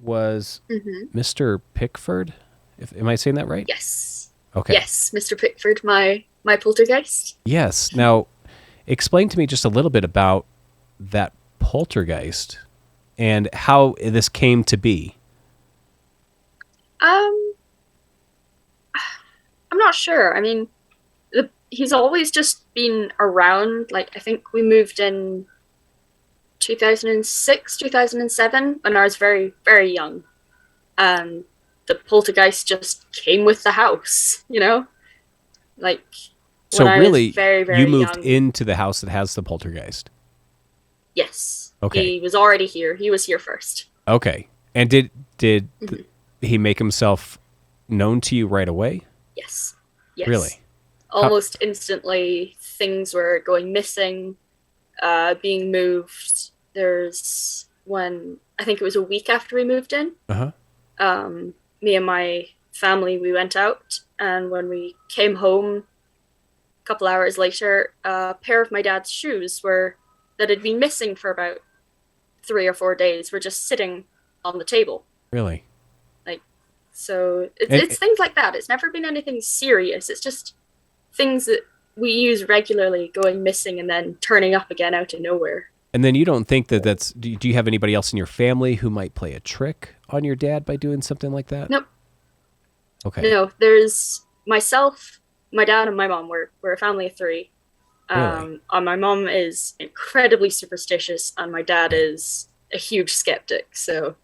was Hmm. Mr. Pickford. Am I saying that right? Yes. Okay. Yes, Mr. Pickford, my poltergeist. Yes. Now, explain to me just a little bit about that poltergeist and how this came to be. Um, I'm not sure. I mean, he's always just been around. Like, I think we moved in 2006, 2007 when I was very, very young. And the poltergeist just came with the house, you know? Like, when So I was really, very, you very moved young, into the house that has the poltergeist. yes, Okay. he was already here. He was here first. Okay. And did Hmm. he make himself known to you right away? Yes. Yes. Really? How? Almost instantly, things were going missing, being moved. There's when I think it was a week after we moved in. Uh-huh. Me and my family we went out, and when we came home a couple hours later, a pair of my dad's shoes were that had been missing for about 3 or 4 days were just sitting on the table. Really? Like, so And it's things like that. It's never been anything serious. It's just things that we use regularly going missing and then turning up again out of nowhere. and then you don't think that that's do you have anybody else in your family who might play a trick on your dad by doing something like that? Nope. Okay. No, there's myself, my dad, and my mom. We're a family of three. Really? And my mom is incredibly superstitious, and my dad Okay. is a huge skeptic. So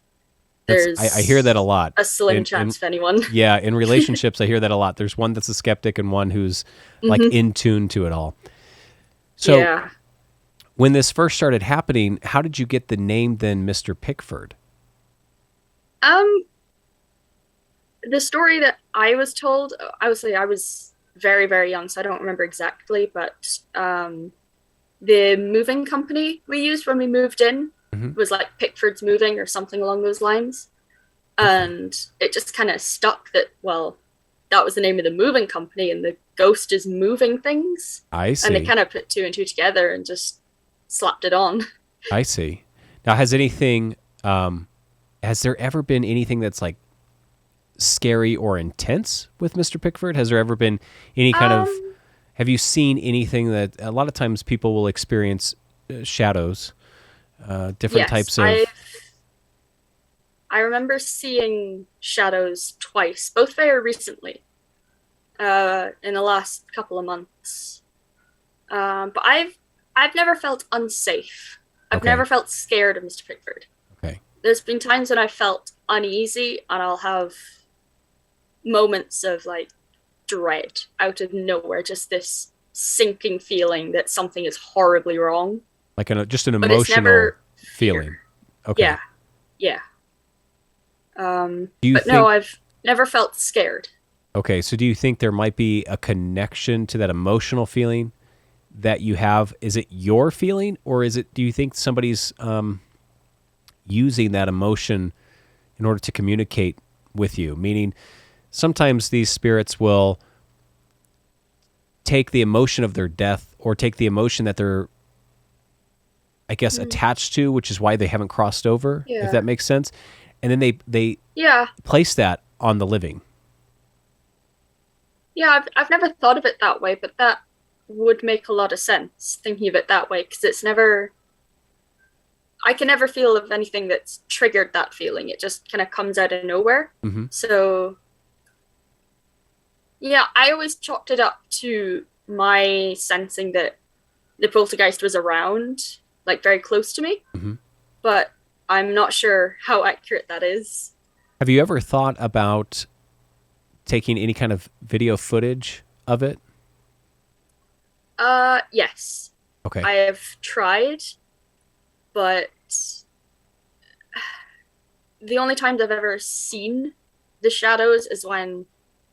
I hear that a there's lot. a slim In chance of anyone. Yeah, in relationships I hear that a lot. There's one that's a skeptic and one who's like Hmm. in tune to it all. So Yeah. when this first started happening, how did you get the name then Mr. Pickford? Um, the story that I was told, obviously, I was very, very young, so I don't remember exactly, but the moving company we used when we moved in Hmm. was like Pickford's Moving or something along those lines. Okay. And it just kind of stuck that, well, that was the name of the moving company and the ghost is moving things. I And they see. kind of put two and two together and just slapped it on. I see. Now, has there ever been anything that's like scary or intense with Mr. Pickford? Has there ever been any kind of, Um, have you seen anything that a lot of times people will experience shadows, different yes, types of, I remember seeing shadows twice, both very recently, in the last couple of months. But I've never felt unsafe. I've never okay, felt scared of Mr. Pickford. okay, There's been times when I felt uneasy, and I'll have moments of like dread out of nowhere, just this sinking feeling that something is horribly wrong. like just an But it's emotional never feeling. fear. Okay. Yeah, yeah. Do you But no, think, I've never felt scared. okay, so do you think there might be a connection to that emotional feeling that you have? Is it your feeling or do you think somebody's using that emotion in order to communicate with you? Meaning, sometimes these spirits will take the emotion of their death or take the emotion that they're, I guess, Mm, attached to, which is why they haven't crossed over, if yeah, that makes sense. And then they yeah, place that on the living. yeah. I've never thought of it that way, but that would make a lot of sense thinking of it that way because it's never. I can never feel of anything that's triggered that feeling. It just kind of comes out of nowhere. Hmm. So yeah, I always chalked it up to my sensing that the poltergeist was around, like very close to me, Hmm. but I'm not sure how accurate that is. Have you ever thought about taking any kind of video footage of it? Yes, Okay. I have tried, but the only times I've ever seen the shadows is when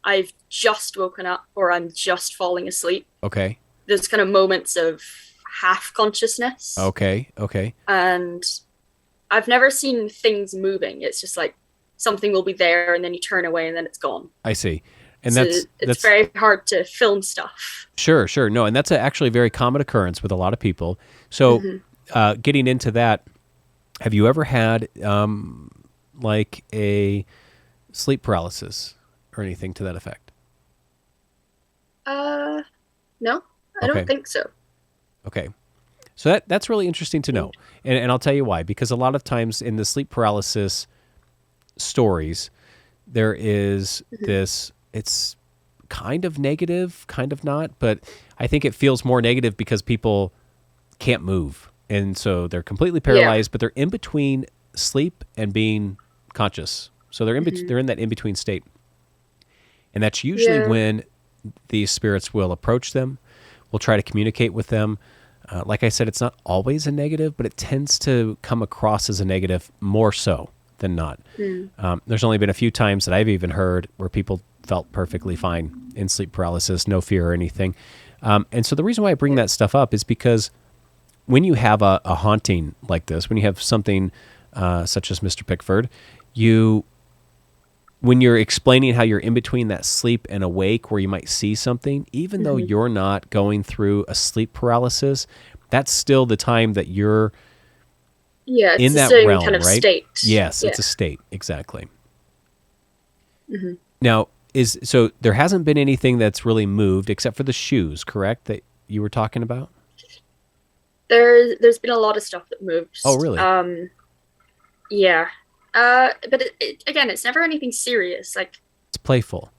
I've just woken up or I'm just falling asleep. Okay. There's kind of moments of half consciousness, Okay. Okay. and I've never seen things moving. It's just like something will be there and then you turn away and then it's gone. I see. And So it's that's very hard to film stuff. sure, sure. No, and that's actually a very common occurrence with a lot of people. So, Hmm. getting into that, have you ever had like a sleep paralysis or anything to that effect? Uh, no, I don't Okay. think so. Okay. So that's really interesting to know. And I'll tell you why. Because a lot of times in the sleep paralysis stories, there is Mhm. this, it's kind of negative, kind of not, but I think it feels more negative because people can't move. And so they're completely Yeah. paralyzed, but they're in between sleep and being conscious. So Hmm. they're in that in between state. And that's usually Yeah. when these spirits will approach them, will try to communicate with them. Like I said, it's not always a negative, but it tends to come across as a negative more so than not. Mm. There's only been a few times that I've even heard where people felt perfectly fine in sleep paralysis, no fear or anything. And so the reason why I bring Yeah. that stuff up is because when you have a haunting like this, when you have something such as Mr. Pickford, you when you're explaining how you're in between that sleep and awake where you might see something, even though Hmm. you're not going through a sleep paralysis, that's still the time that you're Yeah, it's in the that same kind realm, of right? state. Yes, Yeah. it's a state, exactly. Hmm. Now, is so there hasn't been anything that's really moved except for the shoes, correct? That you were talking about? There's been a lot of stuff that Oh, moves. really? Yeah. But again, it's never anything serious. Like It's playful.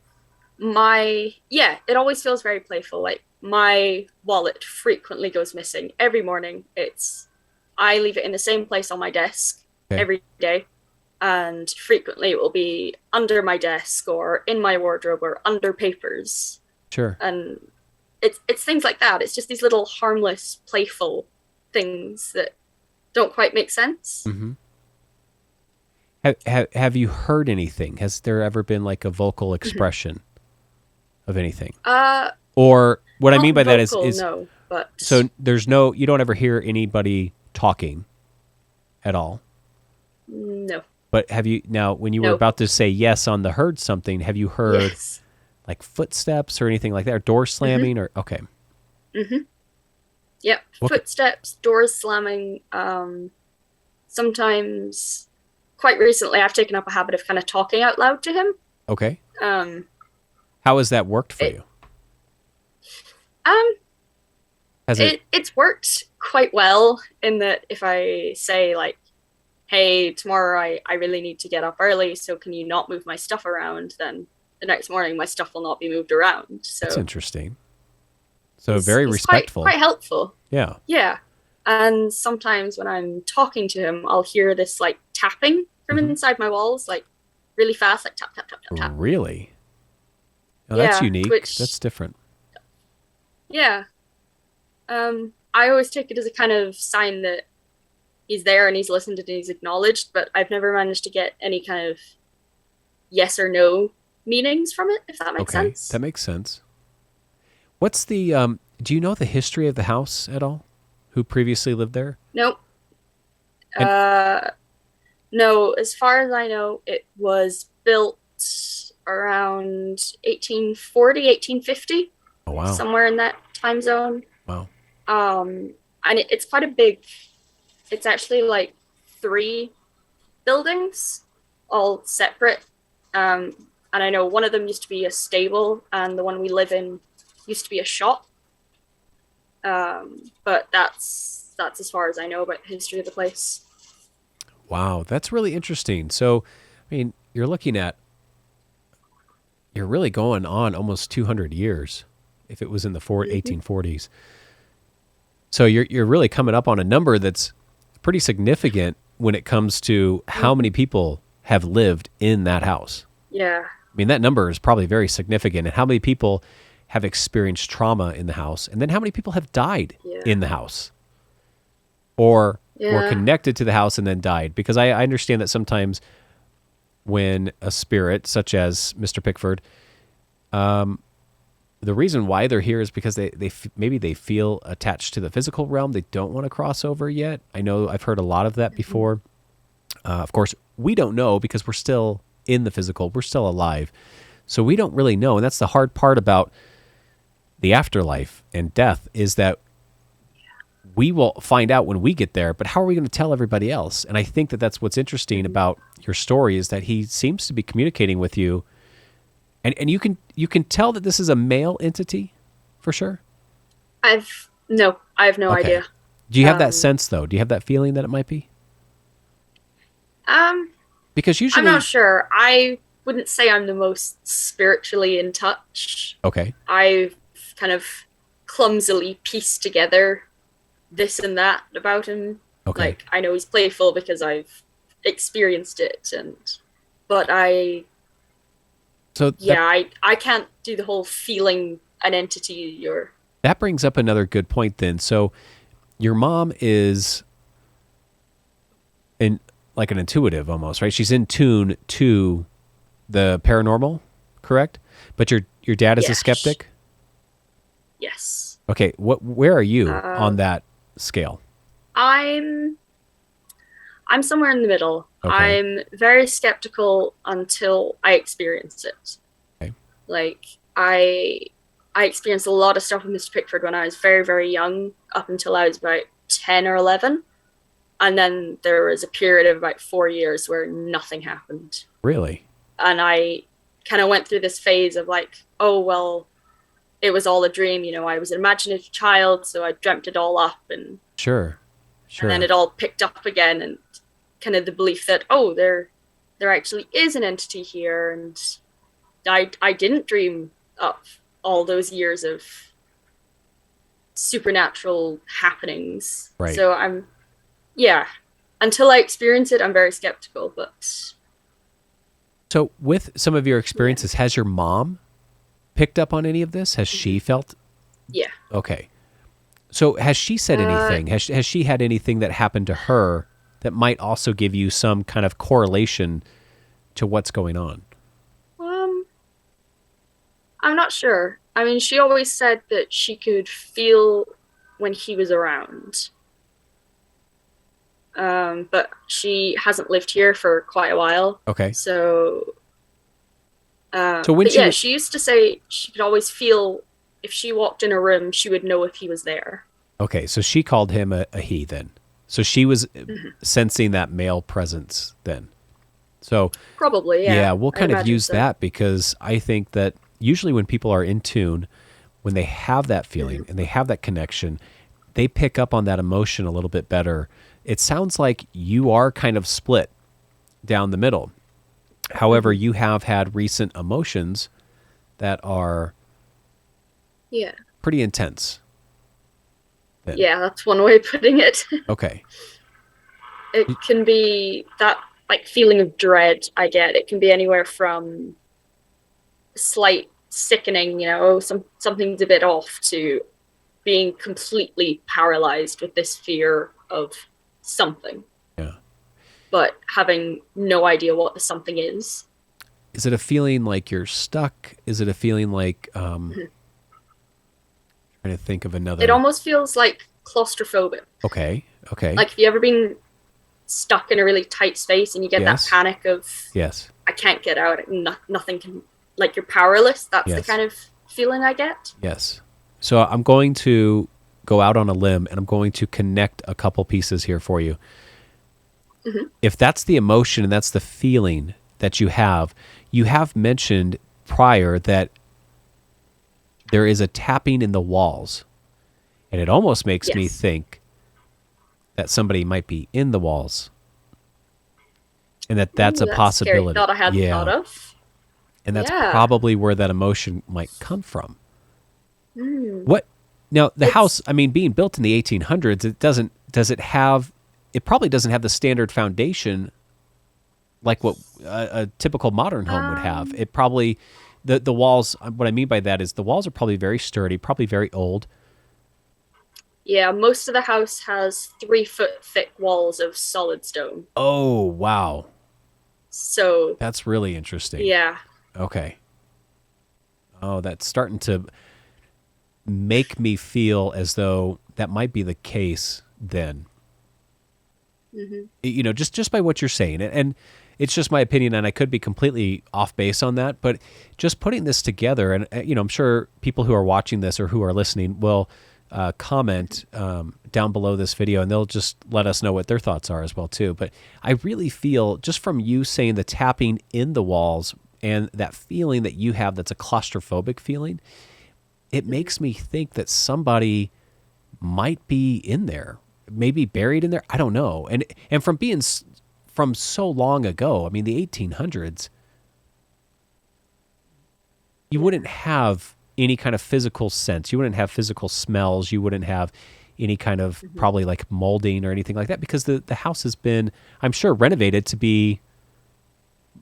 yeah, it always feels very playful. Like my wallet frequently goes missing every morning. I leave it in the same place on my desk Okay, every day, and frequently it will be under my desk or in my wardrobe or under papers. sure. And it's things like that. It's just these little harmless, playful things that don't quite make sense. Hmm. Have you heard anything? Has there ever been like a vocal expression of anything? Uh, Or what I mean Not by that vocal, is no, but so there's no you don't ever hear anybody talking at all. no, But have you now when you were no, about to say yes on the heard something, have you heard yes, like footsteps or anything like that or door mm-hmm, slamming or okay. mm-hmm, yep, What footsteps, doors slamming. Sometimes, quite recently, I've taken up a habit of kind of talking out loud to him. okay. Um, How has that worked for it, you? um, Has it it's worked quite well in that if I say like, "Hey, tomorrow I really need to get up early, so can you not move my stuff around?" Then the next morning my stuff will not be moved around. that's So interesting. So very he's quite respectful. helpful. Yeah. Yeah. And sometimes when I'm talking to him, I'll hear this like tapping from Hmm. inside my walls, like really fast, like tap, tap, tap, tap, tap. Really? Oh, that's Yeah. unique. That's Which, different. yeah. I always take it as a kind of sign that he's there and he's listened and he's acknowledged, but I've never managed to get any kind of yes or no meanings from it, if that makes Okay, that sense. makes sense. What's the do you know the history of the house at all? Who previously lived there? Nope. And Uh, no, as far as I know, it was built around 1840, 1850, oh wow. somewhere in that time zone. Wow. And it's quite a big, it's actually like three buildings, all separate. And I know one of them used to be a stable, and the one we live in used to be a shop. But that's as far as I know about the history of the place. Wow, that's really interesting. So, I mean, you're really going on almost 200 years if it was in the Mm-hmm. 1840s. So you're really coming up on a number that's pretty significant when it comes to how Mm-hmm. many people have lived in that house. Yeah, I mean, that number is probably very significant and how many people have experienced trauma in the house and then how many people have died yeah, in the house or were yeah. connected to the house and then died because I understand that sometimes when a spirit such as Mr. Pickford, the reason why they're here is because maybe they feel attached to the physical realm. They don't want to cross over yet. I know I've heard a lot of that Mm-hmm. before. Of course, we don't know because we're still in the physical. We're still alive. So we don't really know. And that's the hard part about the afterlife and death is that we will find out when we get there, but how are we going to tell everybody else? And I think that that's what's interesting about your story is that he seems to be communicating with you, and you can tell that this is a male entity for sure. I have no idea. Do you have that sense though? Do you have that feeling that it might be? Because usually I'm not sure. I wouldn't say I'm the most spiritually in touch. Okay. I've kind of clumsily pieced together this and that about him. Okay. Like, I know he's playful because I've experienced it, but I can't do the whole feeling an entity or... That brings up another good point then. So your mom is like an intuitive almost, right? She's in tune to the paranormal, correct? But your dad is a skeptic? Yes. Okay, where are you on that scale? I'm somewhere in the middle. Okay. I'm very skeptical until I experience it. Okay. Like, I experienced a lot of stuff with Mr. Pickford when I was very, very young, up until I was about 10 or 11. And then there was a period of about 4 years where nothing happened. Really? And I kind of went through this phase of like, oh, well, it was all a dream. You know, I was an imaginative child, so I dreamt it all up. And Sure. And then it all picked up again, and kind of the belief that, oh, there actually is an entity here. And I didn't dream up all those years of supernatural happenings. Right. So until I experience it, I'm very skeptical. But so with some of your experiences, has your mom picked up on any of this? Has she felt? Yeah. Okay. So has she said anything? Has she had anything that happened to her that might also give you some kind of correlation to what's going on? I'm not sure. I mean, she always said that she could feel when he was around. But she hasn't lived here for quite a while. Okay. So when she used to say she could always feel if she walked in a room, she would know if he was there. Okay, so she called him a he then. So she was sensing that male presence then. So probably, yeah. Yeah, we'll kind of use so. that because I think that usually when people are in tune, when they have that feeling and they have that connection, they pick up on that emotion a little bit better. It sounds like you are kind of split down the middle. However, you have had recent emotions that are pretty intense. Then. Yeah, that's one way of putting it. Okay. It can be that like feeling of dread I get. It can be anywhere from slight sickening, you know, something's a bit off, to being completely paralyzed with this fear of something. Yeah. But having no idea what the something is. Is it a feeling like you're stuck? Is it a feeling like trying to think of another? It almost feels like claustrophobic. Okay. Like, have you ever been stuck in a really tight space and you get that panic of I can't get out, nothing can, like, you're powerless? That's the kind of feeling I get. Yes. So I'm going to go out on a limb and I'm going to connect a couple pieces here for you. If that's the emotion and that's the feeling that you have mentioned prior that there is a tapping in the walls. And it almost makes me think that somebody might be in the walls. And that's a possibility. Scary thought I hadn't thought of. And that's probably where that emotion might come from. What now? The house, I mean, being built in the 1800s, it probably doesn't have the standard foundation like what a typical modern home would have. It probably, the walls, what I mean by that is the walls are probably very sturdy, probably very old. Yeah, most of the house has 3-foot thick walls of solid stone. Oh, wow. So that's really interesting. Yeah. Okay. Oh, that's starting to make me feel as though that might be the case then. You know, just by what you're saying. And it's just my opinion, and I could be completely off base on that, but just putting this together, and, you know, I'm sure people who are watching this or who are listening will comment down below this video, and they'll just let us know what their thoughts are as well too. But I really feel, just from you saying the tapping in the walls and that feeling that you have, that's a claustrophobic feeling, it makes me think that somebody might be in there, maybe buried in there. I don't know. And from being from so long ago, I mean, the 1800s, you wouldn't have any kind of physical sense. You wouldn't have physical smells. You wouldn't have any kind of probably like molding or anything like that, because the house has been, I'm sure, renovated to be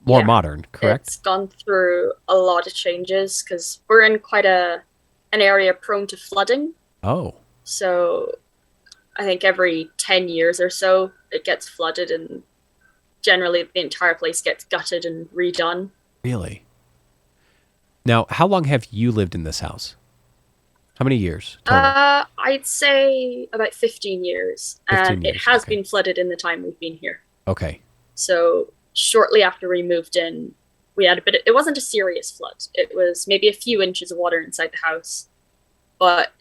more modern, correct? It's gone through a lot of changes because we're in quite an area prone to flooding. Oh, So I think every 10 years or so it gets flooded, and generally the entire place gets gutted and redone. really? Now, how long have you lived in this house? How many years total? I'd say about 15 years, 15 and it years. has Okay. been flooded in the time we've been here. Okay. So shortly after we moved in, we had a bit. It wasn't a serious flood. It was maybe a few inches of water inside the house, but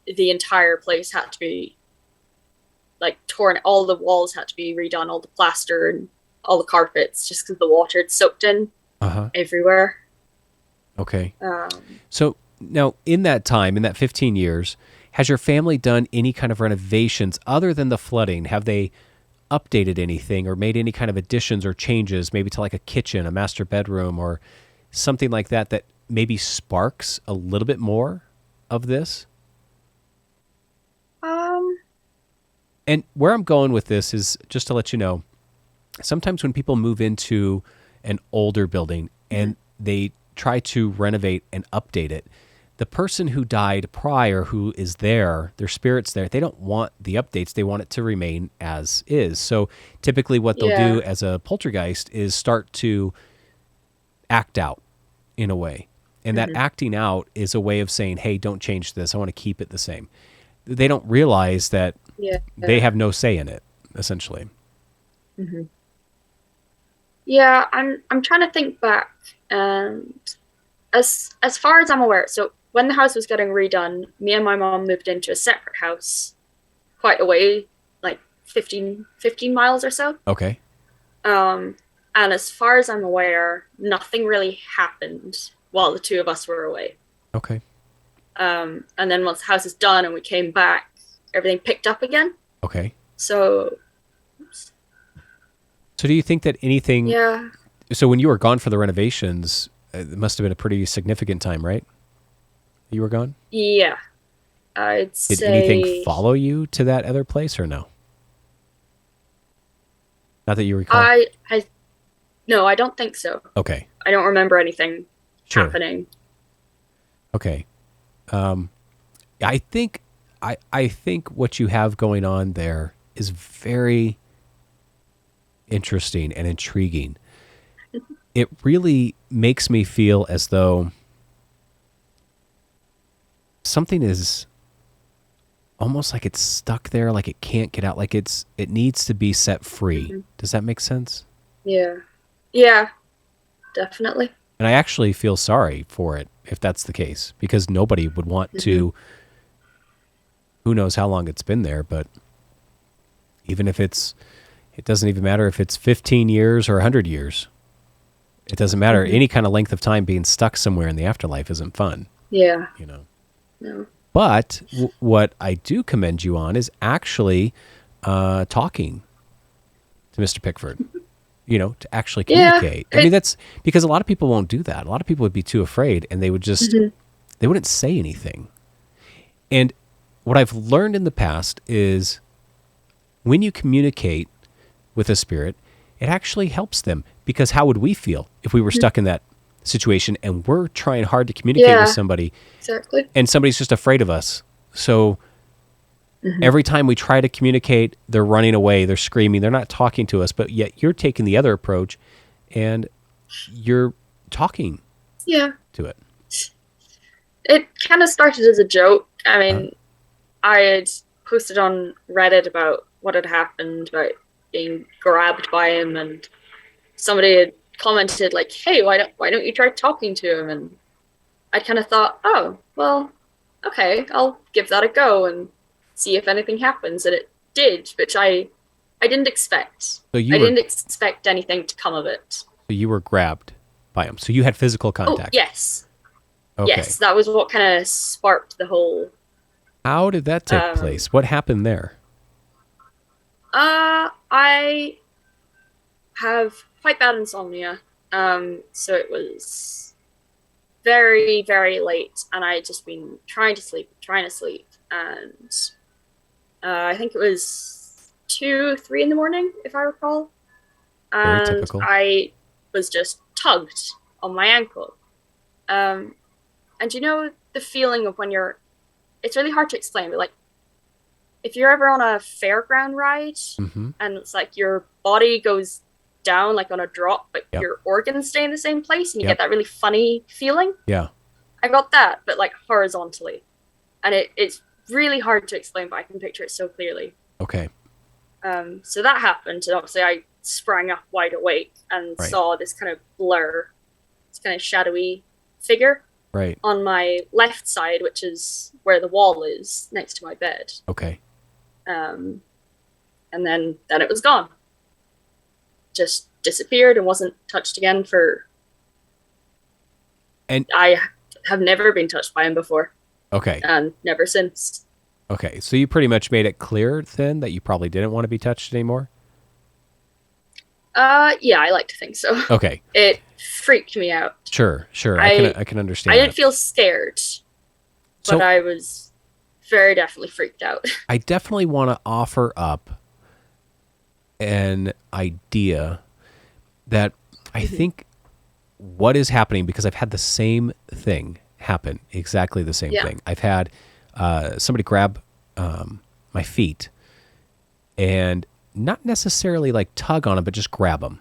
the entire place had to be like torn. All the walls had to be redone, all the plaster and all the carpets, just because the water had soaked in Uh-huh. everywhere. Okay. So now, in that time, in that 15 years, has your family done any kind of renovations other than the flooding? Have they updated anything or made any kind of additions or changes, maybe to like a kitchen, a master bedroom, or something like that, that maybe sparks a little bit more of this? Um, And where I'm going with this is just to let you know, sometimes when people move into an older building and they try to renovate and update it, the person who died prior, who is there, their spirit's there, they don't want the updates. They want it to remain as is. So typically what they'll yeah. do as a poltergeist is start to act out in a way. And that acting out is a way of saying, hey, don't change this. I want to keep it the same. They don't realize that Yeah. they have no say in it, essentially. Yeah, I'm trying to think back, and as far as I'm aware, so when the house was getting redone, me and my mom moved into a separate house quite a way, like 15 miles or so. Okay. Um, and as far as I'm aware, nothing really happened while the two of us were away. Okay. And then once the house is done and we came back, everything picked up again. Okay. So So do you think that anything, yeah, so when you were gone for the renovations, it must have been a pretty significant time, right? You were gone? yeah, I'd Did anything say follow you to that other place or no? Not that you recall. I no, I don't think so. Okay. I don't remember anything Sure. happening. Okay. I think I think what you have going on there is very interesting and intriguing. It really makes me feel as though something is almost like it's stuck there, like it can't get out, like it needs to be set free. Does that make sense? Yeah, yeah, definitely. And I actually feel sorry for it if that's the case, because nobody would want to, who knows how long it's been there, but even if it doesn't even matter if it's 15 years or 100 years. It doesn't matter. Any kind of length of time being stuck somewhere in the afterlife isn't fun, Yeah, you know. no. But what I do commend you on is actually talking to Mr. Pickford, you know, to actually Yeah, communicate. I mean, that's because a lot of people won't do that. A lot of people would be too afraid and they would just, they wouldn't say anything. And what I've learned in the past is when you communicate with a spirit, it actually helps them, because how would we feel if we were stuck in that situation and we're trying hard to communicate Yeah. with somebody exactly. and somebody's just afraid of us? So every time we try to communicate, they're running away, they're screaming, they're not talking to us, but yet you're taking the other approach and you're talking Yeah, to it. it kind of started as a joke. I Uh, mean, I had posted on Reddit about what had happened, about being grabbed by him, and somebody had commented like, "Hey, why don't you try talking to him?" And I kind of thought, oh, well, okay, I'll give that a go and see if anything happens. And it did, which I didn't expect. So you I were didn't expect anything to come of it. so you were grabbed by him. So you had physical Oh, contact. yes. Okay. Yes, that was what kind of sparked the whole. How did that take Um, place? What happened there? I have quite bad insomnia. So it was very, very late, and I had just been trying to sleep, and I think it was 2, 3 in the morning, if I recall, Very and typical. I was just tugged on my ankle. Um, and you know the feeling of when you're, it's really hard to explain, but like if you're ever on a fairground ride Mm-hmm. and it's like your body goes down like on a drop, but Yep. your organs stay in the same place and you Yep. get that really funny feeling. Yeah. I got that, but like horizontally. And it's really hard to explain, but I can picture it so clearly. Okay. So that happened, and obviously I sprang up wide awake and Right. saw this kind of blur, this kind of shadowy figure Right. on my left side, which is where the wall is next to my bed. Okay. Um, and then it was gone. Just disappeared and wasn't touched again for. And I have never been touched by him before, okay. and never since. Okay. So you pretty much made it clear then that you probably didn't want to be touched anymore? Yeah, I like to think so. Okay. It freaked me out. Sure. Sure. I I can I understand didn't that. feel scared, but So I was very definitely freaked out. I definitely want to offer up an idea that I think what is happening, because I've had the same thing happen, exactly the same Yeah. thing. I've had somebody grab my feet and not necessarily like tug on them, but just grab them.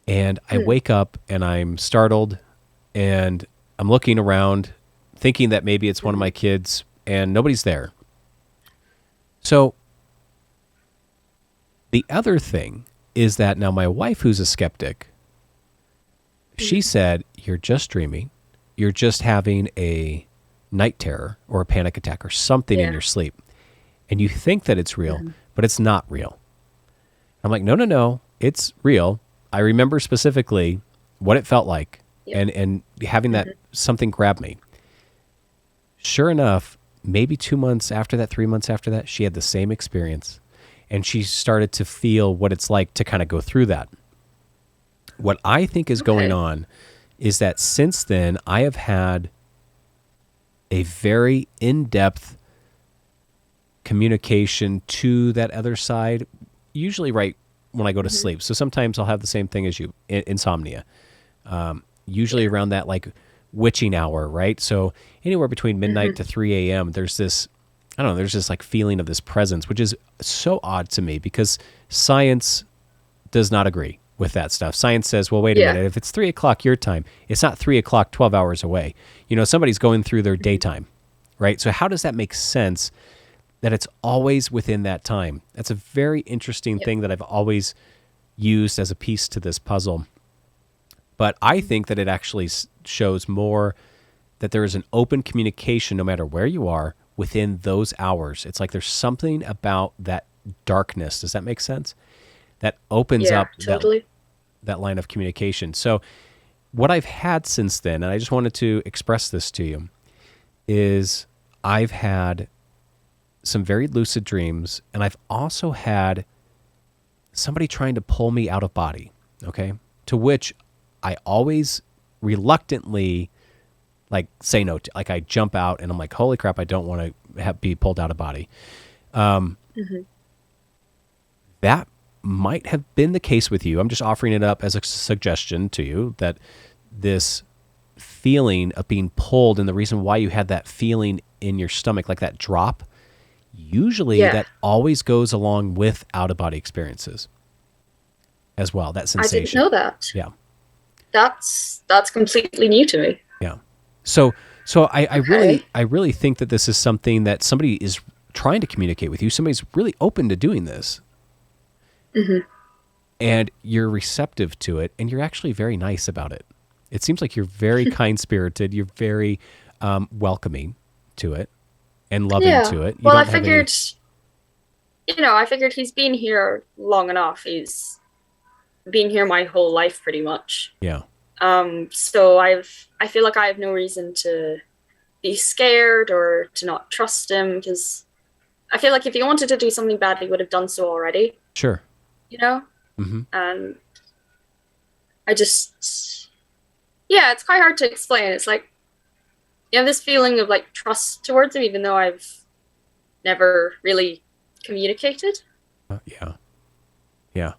And I wake up and I'm startled and I'm looking around thinking that maybe it's one of my kids and nobody's there. So the other thing is that now my wife, who's a skeptic, she said, you're just dreaming. You're just having a night terror or a panic attack or something in Yeah. your sleep. And you think that it's real, but it's not real. I'm like, no, no, no, it's real. I remember specifically what it felt like Yep. and having that something grab me. Sure enough, maybe 2 months after that, 3 months after that, she had the same experience. And she started to feel what it's like to kind of go through that. What I think is going Okay. on is that since then, I have had a very in-depth communication to that other side, usually right when I go to sleep. So sometimes I'll have the same thing as you, insomnia. Usually around that like witching hour, right? So anywhere between midnight to 3 a.m., there's this, I don't know, there's this like feeling of this presence, which is so odd to me because science does not agree with that stuff. Science says, well, wait a Yeah. minute, if it's 3 o'clock your time, it's not 3 o'clock, 12 hours away. You know, somebody's going through their daytime, right? So how does that make sense that it's always within that time? That's a very interesting thing that I've always used as a piece to this puzzle. But I think that it actually shows more that there is an open communication no matter where you are within those hours. It's like there's something about that darkness. Does that make sense? That opens Yeah, up totally. that line of communication. So what I've had since then, and I just wanted to express this to you, is I've had some very lucid dreams, and I've also had somebody trying to pull me out of body, okay? To which I always reluctantly like say no to. Like I jump out and I'm like, holy crap, I don't want to be pulled out of body. That might have been the case with you. I'm just offering it up as a suggestion to you that this feeling of being pulled and the reason why you had that feeling in your stomach, like that drop, usually Yeah. that always goes along with out of body experiences as well. That I didn't sensation. know that. Yeah. That's completely new to me. Yeah. So I Okay. really think that this is something that somebody is trying to communicate with you. Somebody's really open to doing this. And you're receptive to it, and you're actually very nice about it. It seems like you're very kind spirited. You're very welcoming to it and loving Yeah. to it. You Well, I don't have any. figured, I figured he's been here long enough. He's been here my whole life pretty much. Yeah. So I feel like I have no reason to be scared or to not trust him because I feel like if he wanted to do something bad, he would have done so already, Sure. you know? Hmm. And I just, yeah, it's quite hard to explain. It's like you have this feeling of like trust towards him, even though I've never really communicated. Yeah. Yeah.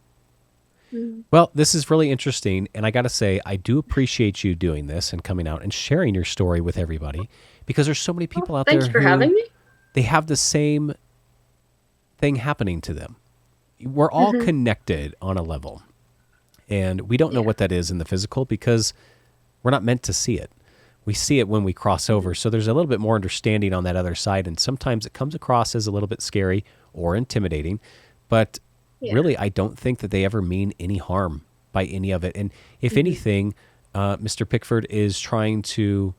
Mm. Well, this is really interesting. And I got to say, I do appreciate you doing this and coming out and sharing your story with everybody because there's so many Well, people out thank there you for who having me. they have the same thing happening to them. We're all Hmm. connected on a level. And we don't know Yeah. what that is in the physical because we're not meant to see it. We see it when we cross over. So there's a little bit more understanding on that other side. And sometimes it comes across as a little bit scary or intimidating. But Yeah. really, I don't think that they ever mean any harm by any of it. And if Hmm. anything, Mr. Pickford is trying to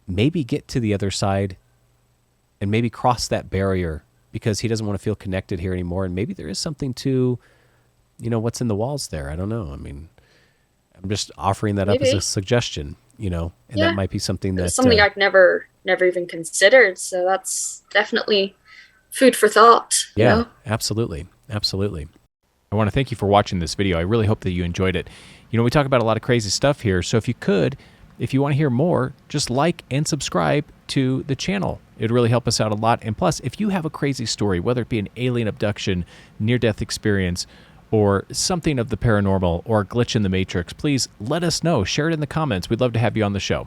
maybe get to the other side and maybe cross that barrier because he doesn't want to feel connected here anymore. And maybe there is something to, what's in the walls there. I don't know. I mean, I'm just offering that up as a Maybe. suggestion, and that Yeah. might be something It's that, something I've never even considered. So that's definitely food for thought, you yeah, know? absolutely. Absolutely. I want to thank you for watching this video. I really hope that you enjoyed it. We talk about a lot of crazy stuff here. So if you want to hear more, just like and subscribe to the channel. It'd really help us out a lot. And plus, if you have a crazy story, whether it be an alien abduction, near-death experience, or something of the paranormal, or a glitch in the matrix, please let us know. Share it in the comments. We'd love to have you on the show.